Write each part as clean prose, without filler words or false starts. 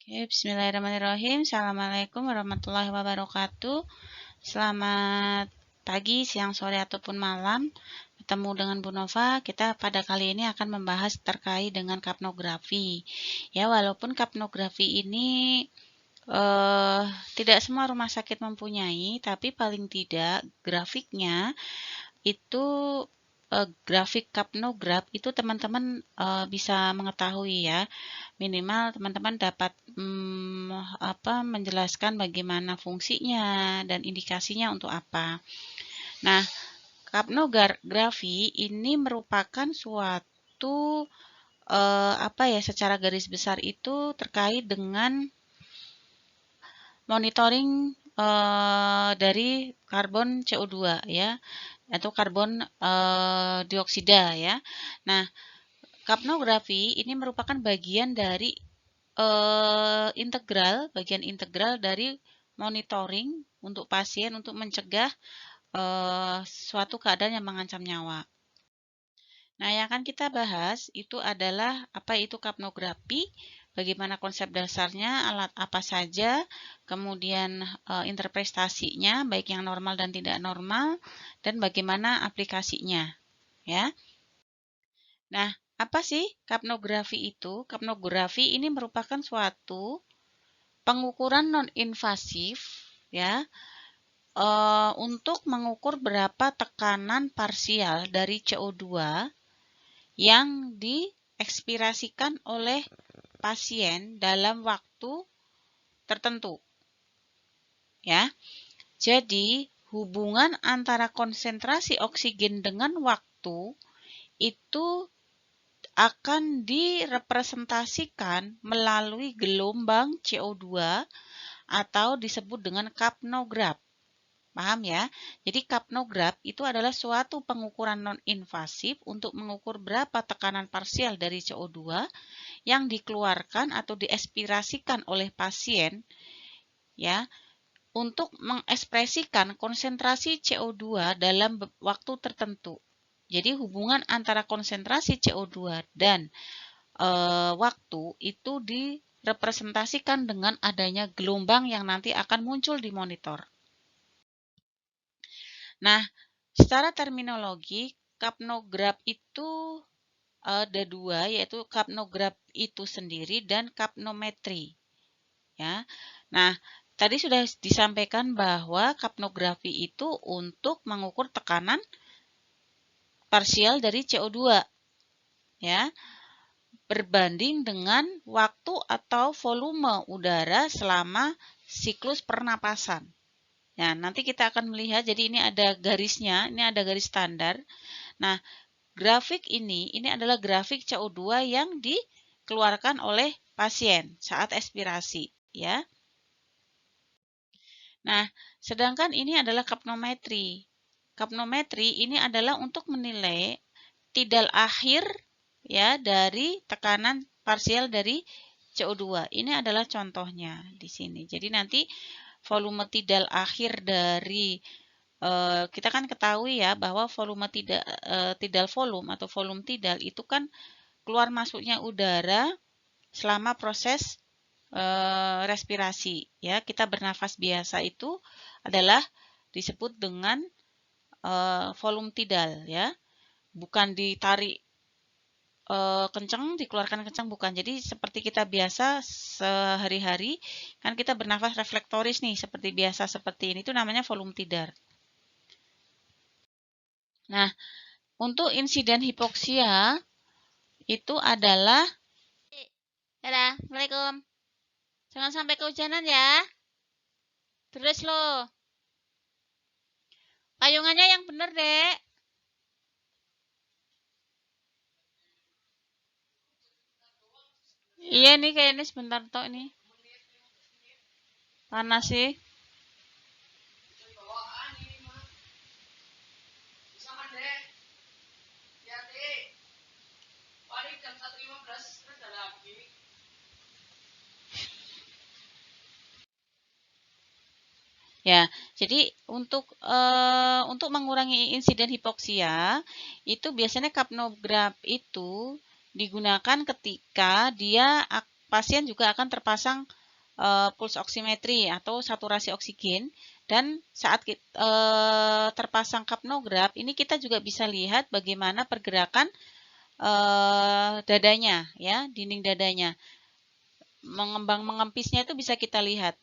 Oke, bismillahirrahmanirrahim. Assalamualaikum warahmatullahi wabarakatuh. Selamat pagi, siang, sore, ataupun malam. Bertemu dengan Bu Nova, kita pada kali ini akan membahas terkait dengan kapnografi. Ya, walaupun kapnografi ini tidak semua rumah sakit mempunyai, tapi paling tidak grafiknya itu grafik kapnograf itu teman-teman bisa mengetahui ya. Minimal teman-teman dapat menjelaskan bagaimana fungsinya dan indikasinya untuk apa. Nah, kapnografi ini merupakan suatu secara garis besar itu terkait dengan monitoring dari karbon CO2 ya, atau karbon dioksida ya. Nah, kapnografi ini merupakan bagian dari bagian integral dari monitoring untuk pasien untuk mencegah suatu keadaan yang mengancam nyawa. Nah, yang akan kita bahas itu adalah apa itu kapnografi, bagaimana konsep dasarnya, alat apa saja, kemudian interpretasinya, baik yang normal dan tidak normal, dan bagaimana aplikasinya, ya. Nah, apa sih kapnografi itu? Kapnografi ini merupakan suatu pengukuran non-invasif ya untuk mengukur berapa tekanan parsial dari CO2 yang diekspirasikan oleh pasien dalam waktu tertentu. Ya. Jadi, hubungan antara konsentrasi oksigen dengan waktu itu akan direpresentasikan melalui gelombang CO2 atau disebut dengan kapnograf. Paham ya? Jadi kapnograf itu adalah suatu pengukuran non-invasif untuk mengukur berapa tekanan parsial dari CO2 yang dikeluarkan atau diekspirasikan oleh pasien ya untuk mengekspresikan konsentrasi CO2 dalam waktu tertentu. Jadi hubungan antara konsentrasi CO2 dan waktu itu direpresentasikan dengan adanya gelombang yang nanti akan muncul di monitor. Nah, secara terminologi, kapnograf itu ada dua, yaitu kapnograf itu sendiri dan kapnometri. Ya, nah tadi sudah disampaikan bahwa kapnografi itu untuk mengukur tekanan parsial dari CO2, ya, berbanding dengan waktu atau volume udara selama siklus pernapasan. Nah, nanti kita akan melihat, jadi ini ada garisnya, ini ada garis standar. Nah, grafik ini adalah grafik CO2 yang dikeluarkan oleh pasien saat ekspirasi, ya. Nah, sedangkan ini adalah kapnometri. Kapnometri ini adalah untuk menilai tidal akhir ya dari tekanan parsial dari CO2. Ini adalah contohnya di sini. Jadi nanti volume tidal akhir dari kita kan ketahui ya bahwa volume tidal volume atau volume tidal itu kan keluar masuknya udara selama proses respirasi ya. Kita bernafas biasa itu adalah disebut dengan volume tidal ya. Bukan ditarik kencang, dikeluarkan kencang, bukan. Jadi seperti kita biasa sehari-hari kan kita bernafas reflektoris nih seperti biasa seperti ini, itu namanya volume tidal. Nah, untuk insiden hipoksia itu adalah dadah, Assalamualaikum. Jangan sampai kehujanan ya. Terus loh. Payungannya yang bener, Dek. Iya nih kayaknya sebentar tok nih. Panas sih. Ya, jadi untuk mengurangi insiden hipoksia itu biasanya kapnograf itu digunakan ketika dia pasien juga akan terpasang pulse oximetry atau saturasi oksigen, dan saat terpasang kapnograf ini kita juga bisa lihat bagaimana pergerakan dadanya, ya, dinding dadanya. Mengembang mengempisnya itu bisa kita lihat.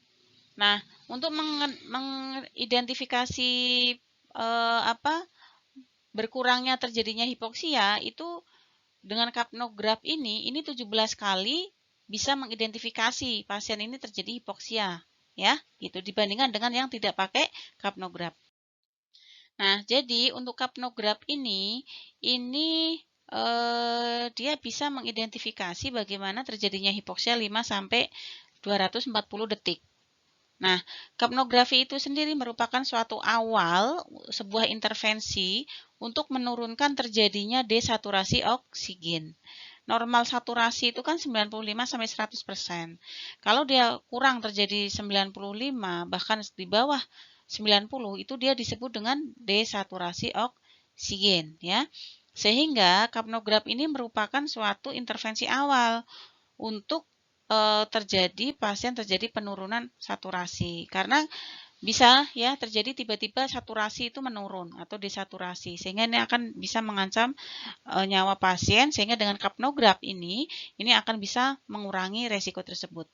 Nah, untuk mengidentifikasi berkurangnya terjadinya hipoksia itu dengan kapnograf ini 17 kali bisa mengidentifikasi pasien ini terjadi hipoksia, ya, gitu, dibandingkan dengan yang tidak pakai kapnograf. Nah, jadi untuk kapnograf ini dia bisa mengidentifikasi bagaimana terjadinya hipoksia 5 sampai 240 detik. Nah, kapnografi itu sendiri merupakan suatu awal sebuah intervensi untuk menurunkan terjadinya desaturasi oksigen. Normal saturasi itu kan 95-100%. Kalau dia kurang terjadi 95, bahkan di bawah 90, itu dia disebut dengan desaturasi oksigen, ya. Sehingga kapnograf ini merupakan suatu intervensi awal untuk pasien terjadi penurunan saturasi, karena bisa ya terjadi tiba-tiba saturasi itu menurun atau desaturasi, sehingga ini akan bisa mengancam nyawa pasien, sehingga dengan kapnograf ini akan bisa mengurangi resiko tersebut.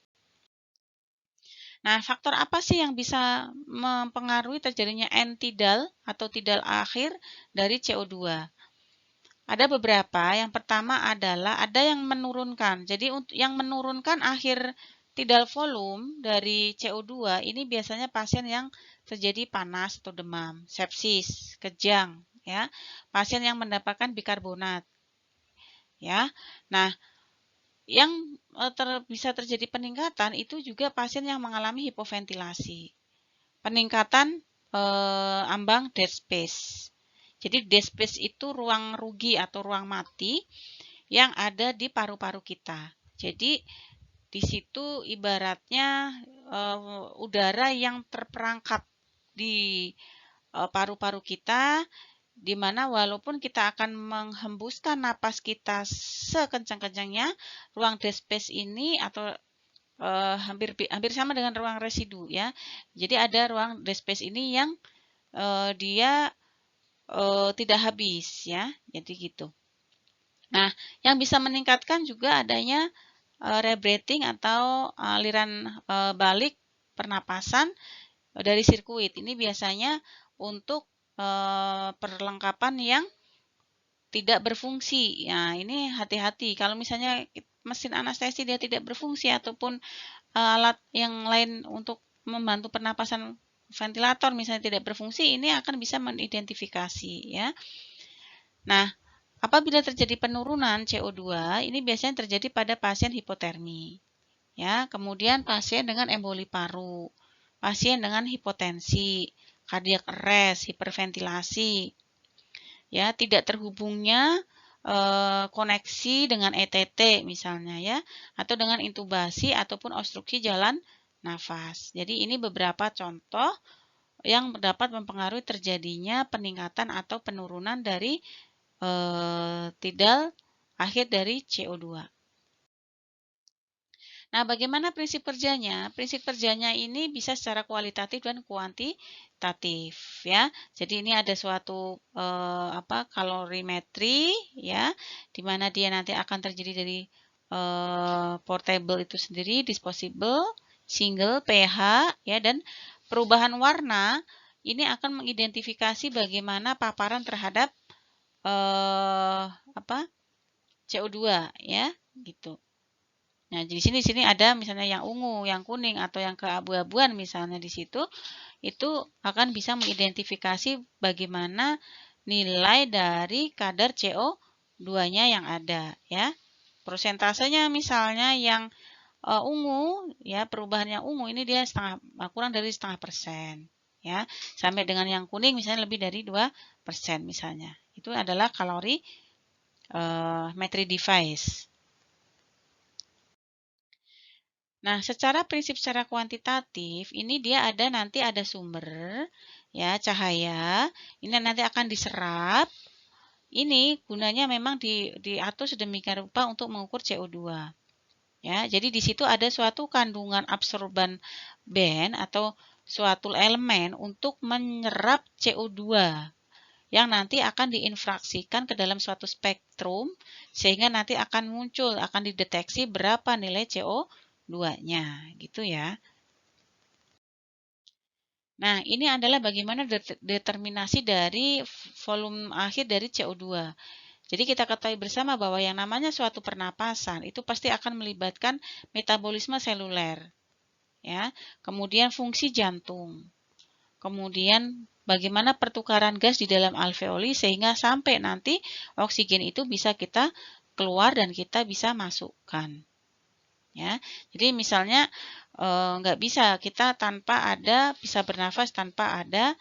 Nah, faktor apa sih yang bisa mempengaruhi terjadinya end-tidal atau tidal akhir dari CO2? Ada beberapa. Yang pertama adalah ada yang menurunkan. Jadi yang menurunkan akhir tidal volume dari CO2 ini biasanya pasien yang terjadi panas atau demam, sepsis, kejang, ya. Pasien yang mendapatkan bikarbonat, ya. Nah, yang bisa terjadi peningkatan itu juga pasien yang mengalami hipoventilasi. Peningkatan ambang dead space. Jadi dead space itu ruang rugi atau ruang mati yang ada di paru-paru kita. Jadi di situ ibaratnya udara yang terperangkap di paru-paru kita, di mana walaupun kita akan menghembuskan napas kita sekencang-kencangnya, ruang dead space ini atau hampir sama dengan ruang residu, ya. Jadi ada ruang dead space ini yang dia tidak habis, ya. Jadi gitu. Nah, yang bisa meningkatkan juga adanya rebreathing atau aliran balik pernapasan dari sirkuit. Ini biasanya untuk perlengkapan yang tidak berfungsi. Nah, ini hati-hati. Kalau misalnya mesin anestesi dia tidak berfungsi ataupun alat yang lain untuk membantu pernapasan ventilator misalnya tidak berfungsi, ini akan bisa mengidentifikasi, ya. Nah, apabila terjadi penurunan CO2, ini biasanya terjadi pada pasien hipotermi, ya. Kemudian pasien dengan emboli paru, pasien dengan hipotensi, cardiac arrest, hiperventilasi, ya, tidak terhubungnya koneksi dengan ETT misalnya, ya, atau dengan intubasi ataupun obstruksi jalan nafas. Jadi ini beberapa contoh yang dapat mempengaruhi terjadinya peningkatan atau penurunan dari tidal akhir dari CO2. Nah, bagaimana prinsip kerjanya? Prinsip kerjanya ini bisa secara kualitatif dan kuantitatif, ya. Jadi ini ada suatu kalorimetri, ya, di mana dia nanti akan terjadi dari portable itu sendiri, disposable, single, pH, ya, dan perubahan warna ini akan mengidentifikasi bagaimana paparan terhadap CO2, ya, gitu. Nah, di sini ada misalnya yang ungu, yang kuning, atau yang keabu-abuan misalnya di situ, itu akan bisa mengidentifikasi bagaimana nilai dari kadar CO2-nya yang ada, ya. Prosentasenya misalnya yang ungu, ya, perubahan yang ungu ini dia kurang dari 0,5%, ya. Sampai dengan yang kuning misalnya lebih dari 2% misalnya. Itu adalah kalori metri device. Nah, prinsip secara kuantitatif, ini dia nanti ada sumber, ya, cahaya. Ini nanti akan diserap. Ini gunanya memang diatur sedemikian rupa untuk mengukur CO2. Ya, jadi di situ ada suatu kandungan absorban band atau suatu elemen untuk menyerap CO2 yang nanti akan diinfraksikan ke dalam suatu spektrum sehingga nanti akan muncul, akan dideteksi berapa nilai CO2-nya, gitu ya. Nah, ini adalah bagaimana determinasi dari volume akhir dari CO2. Jadi kita ketahui bersama bahwa yang namanya suatu pernapasan itu pasti akan melibatkan metabolisme seluler, ya. Kemudian fungsi jantung. Kemudian bagaimana pertukaran gas di dalam alveoli sehingga sampai nanti oksigen itu bisa kita keluar dan kita bisa masukkan. Ya, jadi misalnya nggak bisa kita bisa bernafas tanpa ada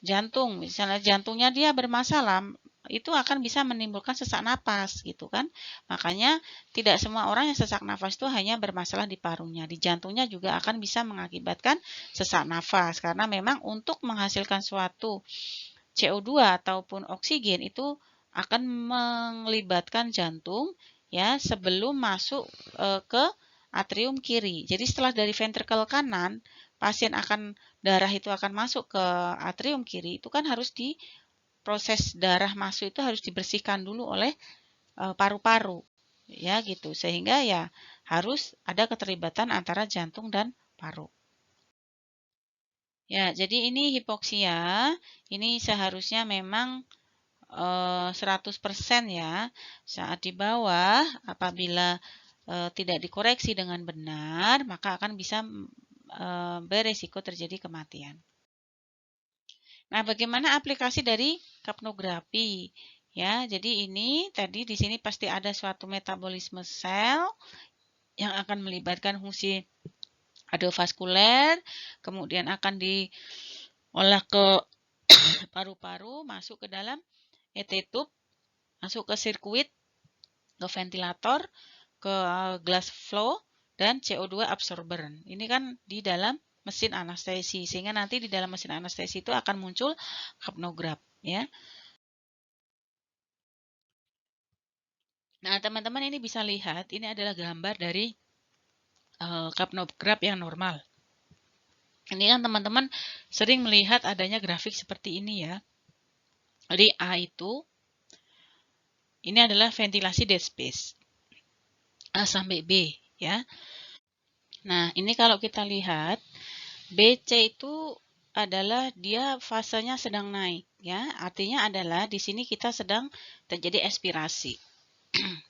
jantung. Misalnya jantungnya dia bermasalah, itu akan bisa menimbulkan sesak napas gitu kan. Makanya tidak semua orang yang sesak nafas itu hanya bermasalah di parunya. Di jantungnya juga akan bisa mengakibatkan sesak nafas karena memang untuk menghasilkan suatu CO2 ataupun oksigen itu akan melibatkan jantung ya sebelum masuk ke atrium kiri. Jadi setelah dari ventrikel kanan darah itu akan masuk ke atrium kiri, itu kan harus proses darah masuk itu harus dibersihkan dulu oleh paru-paru. Ya gitu. Sehingga ya harus ada keterlibatan antara jantung dan paru. Ya, jadi ini hipoksia. Ini seharusnya memang 100% ya. Saat di bawah apabila tidak dikoreksi dengan benar, maka akan bisa beresiko terjadi kematian. Nah, bagaimana aplikasi dari kapnografi? Ya, jadi ini tadi di sini pasti ada suatu metabolisme sel yang akan melibatkan fungsi endovaskuler, kemudian akan diolah ke paru-paru, masuk ke dalam ET tube, masuk ke sirkuit, ke ventilator, ke glass flow, dan CO2 absorber. Ini kan di dalam mesin anestesi, sehingga nanti di dalam mesin anestesi itu akan muncul kapnograf, ya. Nah, teman-teman ini bisa lihat, ini adalah gambar dari kapnograf yang normal. Ini kan teman-teman sering melihat adanya grafik seperti ini ya. Jadi A itu, ini adalah ventilasi dead space. A sampai B ya. Nah, ini kalau kita lihat, BC itu adalah dia fasenya sedang naik ya. Artinya adalah di sini kita sedang terjadi expirasi.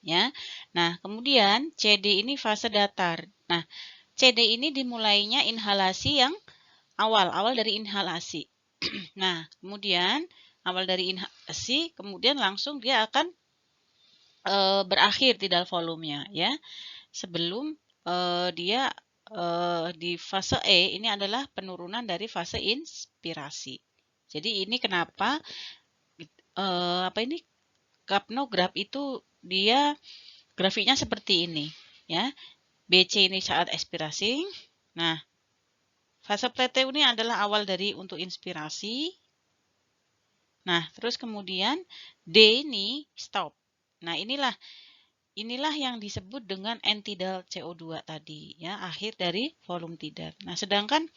Ya. Nah, kemudian CD ini fase datar. Nah, CD ini dimulainya inhalasi yang awal dari inhalasi. Nah, kemudian awal dari inhalasi, kemudian langsung dia akan berakhir di dalam volumenya ya. Sebelum dia di fase E ini adalah penurunan dari fase inspirasi. Jadi ini kenapa kapnograf itu dia grafiknya seperti ini ya. BC ini saat expirasi. Nah, fase plateau ini adalah awal dari untuk inspirasi. Nah, terus kemudian D ini stop. Nah, inilah yang disebut dengan end tidal CO2 tadi ya, akhir dari volume tidal. Nah, sedangkan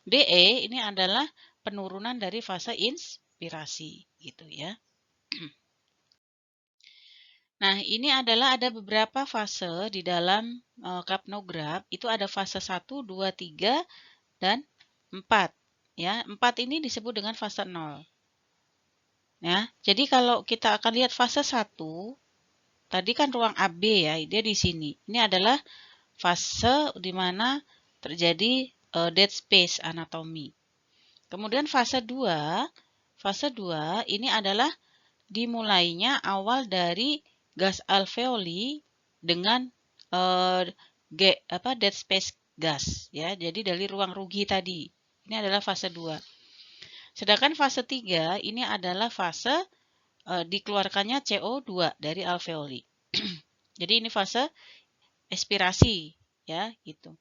DE ini adalah penurunan dari fase inspirasi gitu ya. Nah, ini adalah ada beberapa fase di dalam kapnograf. Itu ada fase 1, 2, 3 dan 4 ya. 4 ini disebut dengan fase 0. Ya, jadi kalau kita akan lihat fase 1, tadi kan ruang AB ya, dia di sini. Ini adalah fase di mana terjadi dead space anatomi. Kemudian fase 2 ini adalah dimulainya awal dari gas alveoli dengan dead space gas ya. Jadi dari ruang rugi tadi. Ini adalah fase 2. Sedangkan fase 3 ini adalah fase dikeluarkannya CO2 dari alveoli. Jadi ini fase expirasi ya, gitu.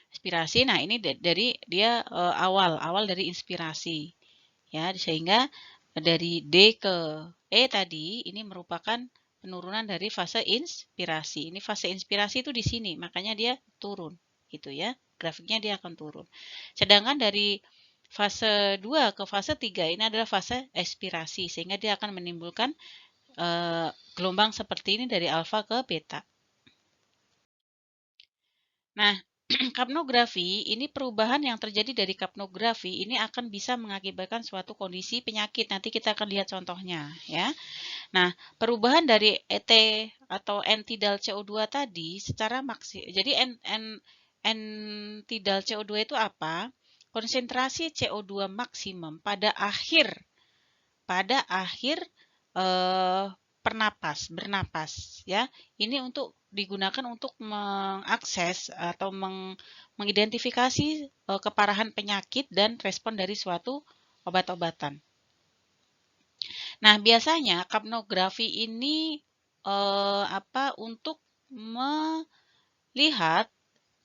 Inspirasi, nah ini dari dia awal dari inspirasi ya, sehingga dari D ke E tadi ini merupakan penurunan dari fase inspirasi. Ini fase inspirasi itu di sini, makanya dia turun gitu ya. Grafiknya dia akan turun. Sedangkan dari fase 2 ke fase 3 ini adalah fase ekspirasi, sehingga dia akan menimbulkan gelombang seperti ini dari alfa ke beta. Nah, kapnografi ini perubahan yang terjadi dari kapnografi ini akan bisa mengakibatkan suatu kondisi penyakit. Nanti kita akan lihat contohnya ya. Nah, perubahan dari ET atau N-tidal CO2 tadi secara jadi N-tidal CO2 itu apa? Konsentrasi CO2 maksimum pada akhir bernapas ya. Ini digunakan untuk mengakses atau mengidentifikasi keparahan penyakit dan respon dari suatu obat-obatan. Nah, biasanya kapnografi ini untuk melihat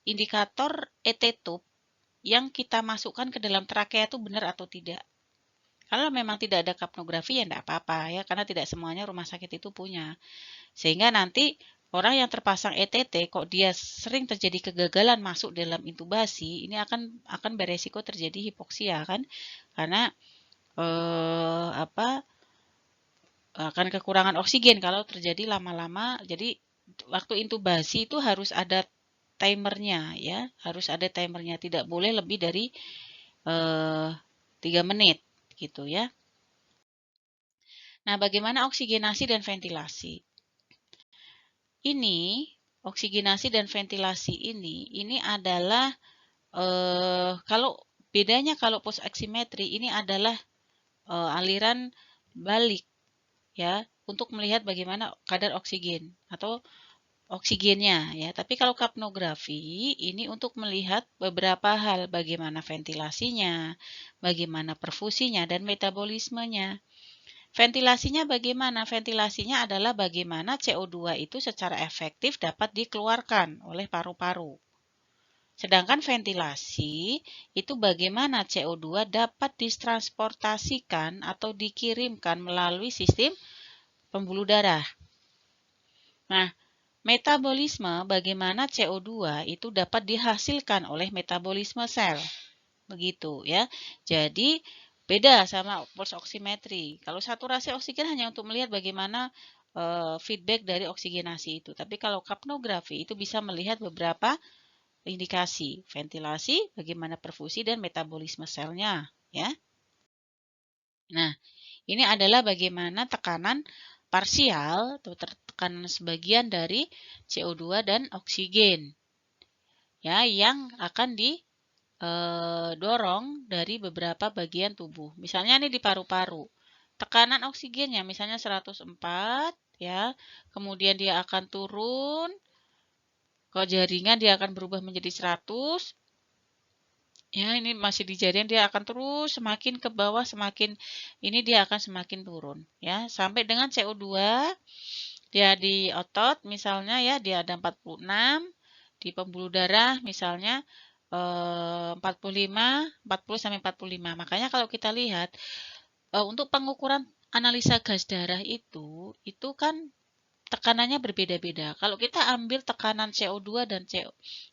indikator ET tube yang kita masukkan ke dalam trakea itu benar atau tidak. Kalau memang tidak ada kapnografi ya tidak apa-apa ya, karena tidak semuanya rumah sakit itu punya. Sehingga nanti orang yang terpasang ETT kok dia sering terjadi kegagalan masuk dalam intubasi, ini akan beresiko terjadi hipoksia kan? Karena akan kekurangan oksigen kalau terjadi lama-lama. Jadi waktu intubasi itu harus ada timernya ya, harus ada timernya, tidak boleh lebih dari 3 menit gitu ya. Nah, bagaimana oksigenasi dan ventilasi? Ini oksigenasi dan ventilasi ini adalah kalau bedanya kalau post oximetry ini adalah aliran balik ya untuk melihat bagaimana kadar oksigen atau oksigennya ya. Tapi kalau kapnografi ini untuk melihat beberapa hal, bagaimana ventilasinya, bagaimana perfusinya dan metabolismenya. Ventilasinya bagaimana? Ventilasinya adalah bagaimana CO2 itu secara efektif dapat dikeluarkan oleh paru-paru. Sedangkan ventilasi itu bagaimana CO2 dapat ditransportasikan atau dikirimkan melalui sistem pembuluh darah. Nah, metabolisme bagaimana CO2 itu dapat dihasilkan oleh metabolisme sel. Begitu ya. Jadi beda sama pulse oximetry. Kalau saturasi oksigen hanya untuk melihat bagaimana feedback dari oksigenasi itu. Tapi kalau kapnografi itu bisa melihat beberapa indikasi, ventilasi, bagaimana perfusi dan metabolisme selnya, ya. Nah, ini adalah bagaimana tekanan parsial atau tekanan sebagian dari CO2 dan oksigen, ya, yang akan dorong dari beberapa bagian tubuh. Misalnya ini di paru-paru. Tekanan oksigennya misalnya 104 ya. Kemudian dia akan turun ke jaringan, dia akan berubah menjadi 100. Ya, ini masih di jaringan, dia akan terus semakin ke bawah, semakin ini dia akan semakin turun ya. Sampai dengan CO2 dia di otot misalnya ya, dia ada 46, di pembuluh darah misalnya 45, 40 sampai 45. Makanya kalau kita lihat untuk pengukuran analisa gas darah itu kan tekanannya berbeda-beda. Kalau kita ambil tekanan CO2 dan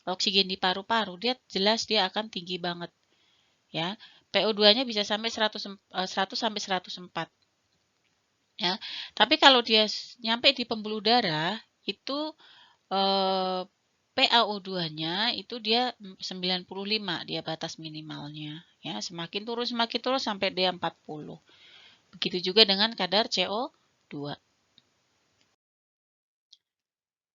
oksigen di paru-paru, dia jelas dia akan tinggi banget. Ya, PO2-nya bisa sampai 100 sampai 104. Ya. Tapi kalau dia nyampe di pembuluh darah itu PaO2-nya itu dia 95, dia batas minimalnya. Ya, semakin turun sampai dia 40. Begitu juga dengan kadar CO2.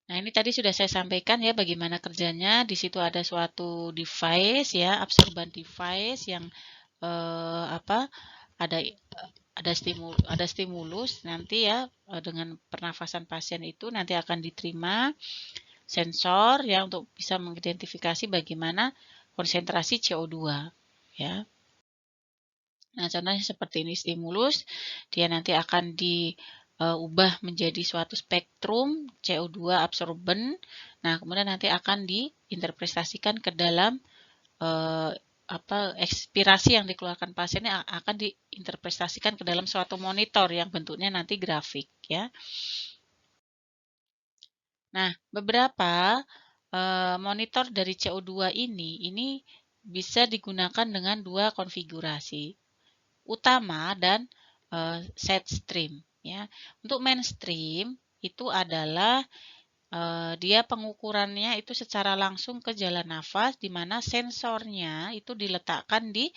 Nah, ini tadi sudah saya sampaikan ya bagaimana kerjanya. Di situ ada suatu device ya, absorban device yang ada stimulus nanti ya dengan pernafasan pasien itu nanti akan diterima sensor ya untuk bisa mengidentifikasi bagaimana konsentrasi CO2 ya. Nah, contohnya seperti ini stimulus, dia nanti akan diubah menjadi suatu spektrum CO2 absorben. Nah, kemudian nanti akan diinterpretasikan ke dalam ekspirasi yang dikeluarkan pasiennya akan diinterpretasikan ke dalam suatu monitor yang bentuknya nanti grafik ya. Nah, beberapa monitor dari CO2 ini bisa digunakan dengan dua konfigurasi, utama dan side stream. Ya. Untuk mainstream itu adalah dia pengukurannya itu secara langsung ke jalan nafas, di mana sensornya itu diletakkan di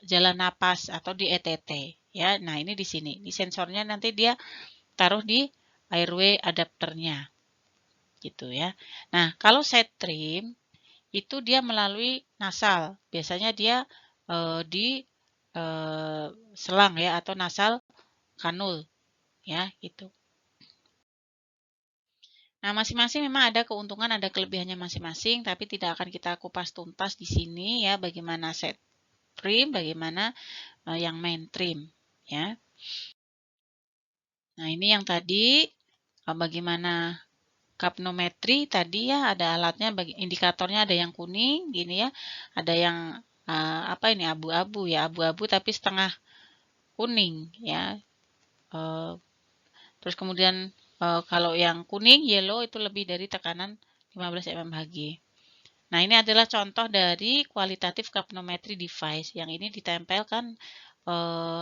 jalan napas atau di ETT. Ya, nah ini di sini. Di sensornya nanti dia taruh di airway adapternya, gitu ya. Nah, kalau side stream itu dia melalui nasal. Biasanya dia di selang ya atau nasal kanul ya gitu. Nah, masing-masing memang ada keuntungan, ada kelebihannya masing-masing, tapi tidak akan kita kupas tuntas di sini ya bagaimana set trim, bagaimana yang mainstream ya. Nah, ini yang tadi bagaimana kapnometri tadi ya ada alatnya, indikatornya ada yang kuning gini ya, ada yang apa ini abu-abu ya, abu-abu tapi setengah kuning ya. Terus kemudian kalau yang kuning yellow itu lebih dari tekanan 15 mmHg. Nah, ini adalah contoh dari kualitatif kapnometri device yang ini ditempelkan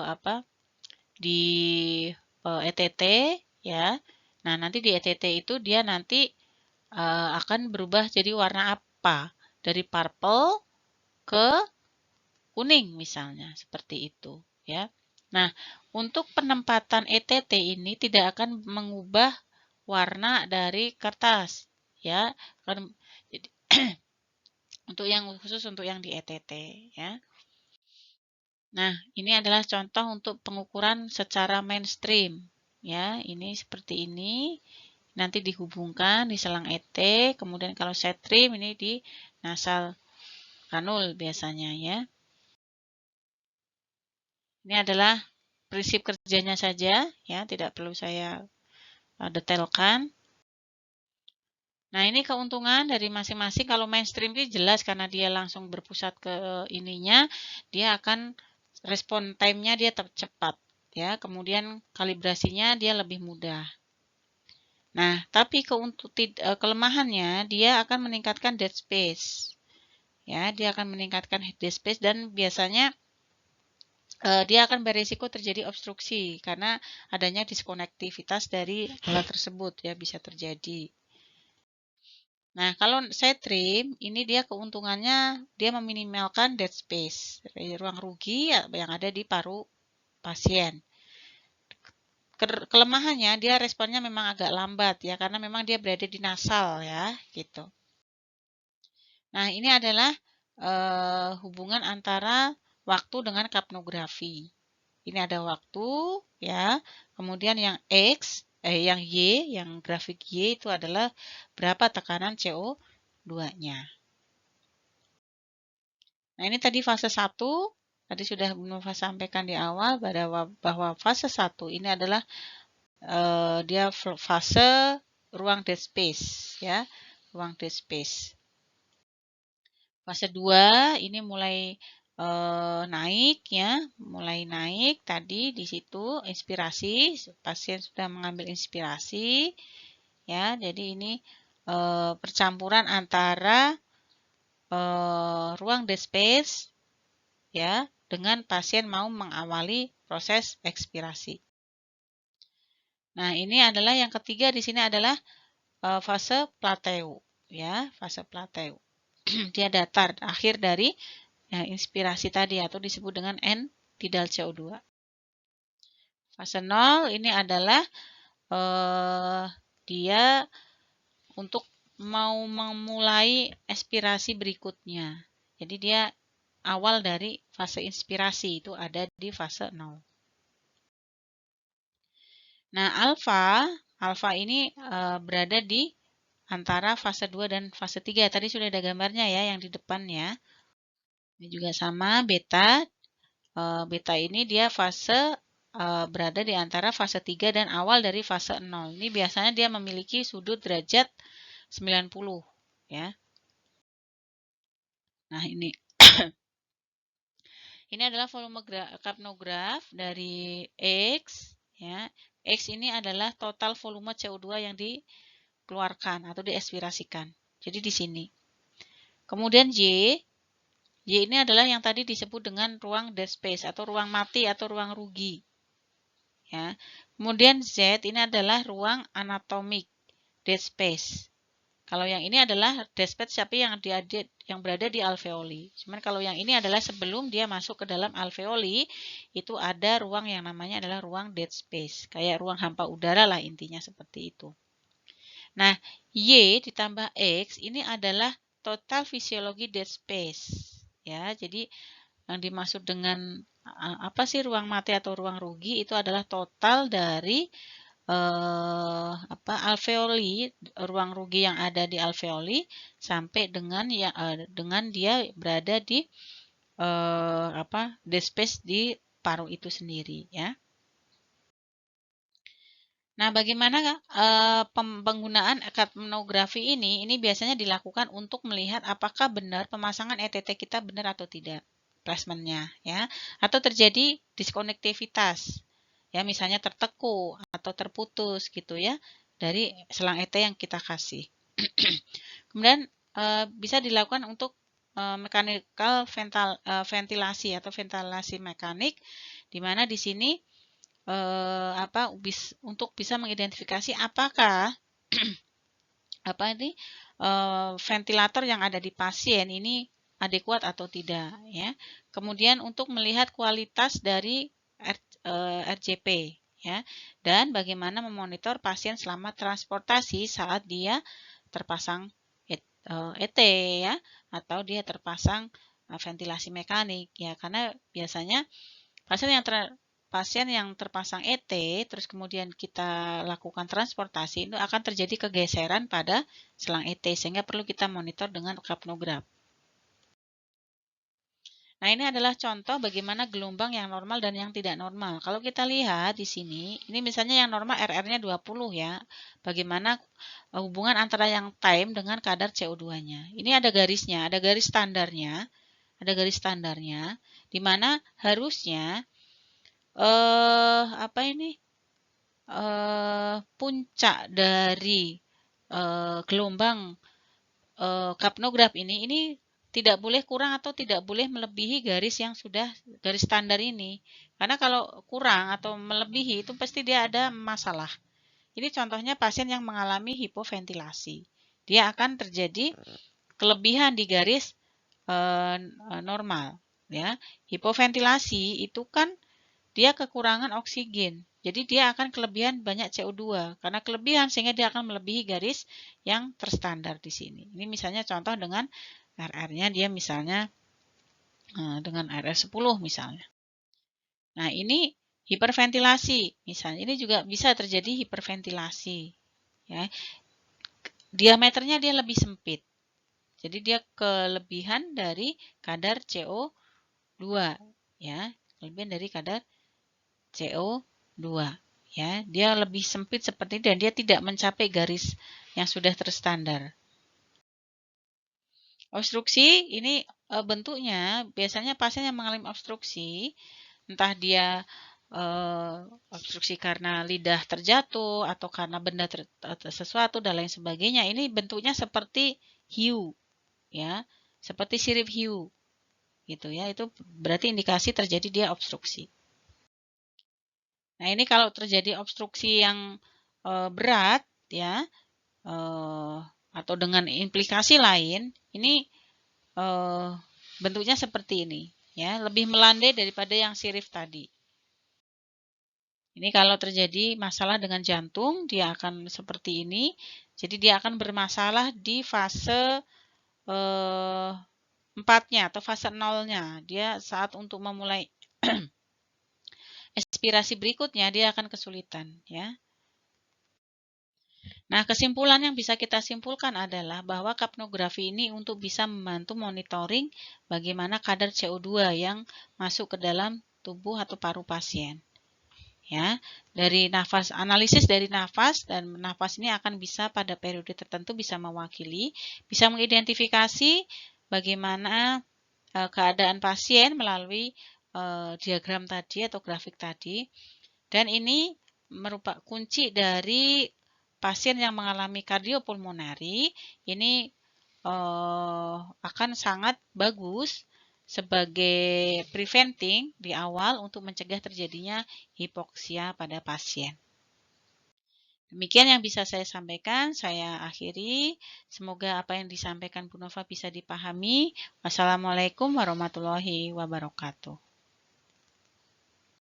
apa di ETT ya. Nah, nanti di ETT itu dia nanti akan berubah jadi warna apa? Dari purple ke kuning misalnya, seperti itu ya. Nah, untuk penempatan ETT ini tidak akan mengubah warna dari kertas ya. Jadi untuk yang khusus untuk yang di ETT ya. Nah, ini adalah contoh untuk pengukuran secara mainstream ya. Ini seperti ini. Nanti dihubungkan di selang ET, kemudian kalau setrim ini di nasal kanul biasanya ya. Ini adalah prinsip kerjanya saja ya, tidak perlu saya detailkan. Nah, ini keuntungan dari masing-masing. Kalau mainstream ini jelas karena dia langsung berpusat ke ininya, dia akan respon time-nya dia cepat ya. Kemudian kalibrasinya dia lebih mudah. Nah, tapi kelemahannya dia akan meningkatkan dead space. Ya, dia akan meningkatkan dead space dan biasanya dia akan berisiko terjadi obstruksi karena adanya diskonektivitas dari alat tersebut ya bisa terjadi. Nah, kalau setrim ini dia keuntungannya dia meminimalkan dead space, ruang rugi yang ada di paru pasien. Kelemahannya dia responnya memang agak lambat ya karena memang dia berada di nasal ya gitu. Nah, ini adalah hubungan antara waktu dengan kapnografi. Ini ada waktu ya. Kemudian yang yang Y, yang grafik Y itu adalah berapa tekanan CO2-nya. Nah, ini tadi fase 1. Tadi sudah Nova sampaikan di awal bahwa fase 1 ini adalah dia fase ruang dead space ya, ruang dead space. Fase 2 ini mulai naik ya, mulai naik tadi di situ inspirasi, pasien sudah mengambil inspirasi ya. Jadi ini percampuran antara ruang dead space ya dengan pasien mau mengawali proses ekspirasi. Nah, ini adalah yang ketiga di sini adalah fase plateau ya, fase plateau. Dia datar akhir dari ya, inspirasi tadi atau disebut dengan N-tidal CO2. Fase 0 ini adalah dia untuk mau memulai expirasi berikutnya. Jadi dia awal dari fase inspirasi itu ada di fase 0. Nah, alfa ini berada di antara fase 2 dan fase 3. Tadi sudah ada gambarnya ya yang di depan ya. Ini juga sama beta. Beta ini dia fase berada di antara fase 3 dan awal dari fase 0. Ini biasanya dia memiliki sudut derajat 90 ya. Nah, ini ini adalah volume kapnograf dari X Ya, X ini adalah total volume CO2 yang dikeluarkan atau diekspirasikan. Jadi di sini. Kemudian Y ini adalah yang tadi disebut dengan ruang dead space atau ruang mati atau ruang rugi. Ya. Kemudian Z ini adalah ruang anatomik dead space. Kalau yang ini adalah dead space tapi yang berada di alveoli. Cuman kalau yang ini adalah sebelum dia masuk ke dalam alveoli, itu ada ruang yang namanya adalah ruang dead space. Kayak ruang hampa udara lah intinya seperti itu. Nah, Y ditambah X ini adalah total fisiologi dead space. Ya, jadi yang dimaksud dengan apa sih ruang mati atau ruang rugi itu adalah total dari alveoli, ruang rugi yang ada di alveoli sampai dengan dengan dia berada di dead space di paru itu sendiri ya. Nah, bagaimana penggunaan kapnografi ini? Ini biasanya dilakukan untuk melihat apakah benar pemasangan ETT kita benar atau tidak placementnya, ya, atau terjadi diskonektivitas, ya, misalnya terteku atau terputus gitu ya dari selang ET yang kita kasih. Kemudian bisa dilakukan untuk mechanical ventilasi atau ventilasi mekanik, di mana di sini untuk bisa mengidentifikasi apakah ventilator yang ada di pasien ini adekuat atau tidak ya. Kemudian untuk melihat kualitas dari RJP ya, dan bagaimana memonitor pasien selama transportasi saat dia terpasang ET ya, atau dia terpasang ventilasi mekanik ya, karena biasanya pasien yang terpasang ET, terus kemudian kita lakukan transportasi, itu akan terjadi kegeseran pada selang ET, sehingga perlu kita monitor dengan kapnograf. Nah, ini adalah contoh bagaimana gelombang yang normal dan yang tidak normal. Kalau kita lihat di sini, ini misalnya yang normal RR-nya 20 ya. Bagaimana hubungan antara yang time dengan kadar CO2-nya. Ini ada garisnya, ada garis standarnya. Ada garis standarnya, di mana harusnya puncak dari gelombang kapnograf ini tidak boleh kurang atau tidak boleh melebihi garis yang sudah garis standar ini. Karena kalau kurang atau melebihi itu pasti dia ada masalah. Ini contohnya pasien yang mengalami hipoventilasi. Dia akan terjadi kelebihan di garis normal. Ya, hipoventilasi itu kan dia kekurangan oksigen. Jadi dia akan kelebihan banyak CO2. Karena kelebihan sehingga dia akan melebihi garis yang terstandar di sini. Ini misalnya contoh dengan RR-nya dia misalnya dengan RR 10 misalnya. Nah, ini hiperventilasi. Misalnya ini juga bisa terjadi hiperventilasi. Ya. Diameternya dia lebih sempit. Jadi dia kelebihan dari kadar CO2 ya, kelebihan dari kadar CO2 ya. Dia lebih sempit seperti ini dan dia tidak mencapai garis yang sudah terstandar. Obstruksi ini bentuknya biasanya pasien yang mengalami obstruksi, entah dia obstruksi karena lidah terjatuh atau karena benda sesuatu dan lain sebagainya. Ini bentuknya seperti hiu ya, seperti sirip hiu gitu ya. Itu berarti indikasi terjadi dia obstruksi. Nah, ini kalau terjadi obstruksi yang berat ya, atau dengan implikasi lain, ini bentuknya seperti ini ya, lebih melandai daripada yang sirip tadi. Ini kalau terjadi masalah dengan jantung, dia akan seperti ini. Jadi dia akan bermasalah di fase 4-nya atau fase 0-nya. Dia saat untuk memulai aspirasi berikutnya dia akan kesulitan ya. Nah, kesimpulan yang bisa kita simpulkan adalah bahwa kapnografi ini untuk bisa membantu monitoring bagaimana kadar CO2 yang masuk ke dalam tubuh atau paru pasien. Ya, dari nafas, analisis dari nafas, dan nafas ini akan bisa pada periode tertentu bisa mewakili, bisa mengidentifikasi bagaimana keadaan pasien melalui diagram tadi atau grafik tadi. Dan ini merupakan kunci dari pasien yang mengalami kardiopulmonari. Ini akan sangat bagus sebagai preventing di awal untuk mencegah terjadinya hipoksia pada pasien. Demikian yang bisa saya sampaikan, saya akhiri. Semoga apa yang disampaikan Bu Nova bisa dipahami. Wassalamualaikum warahmatullahi wabarakatuh.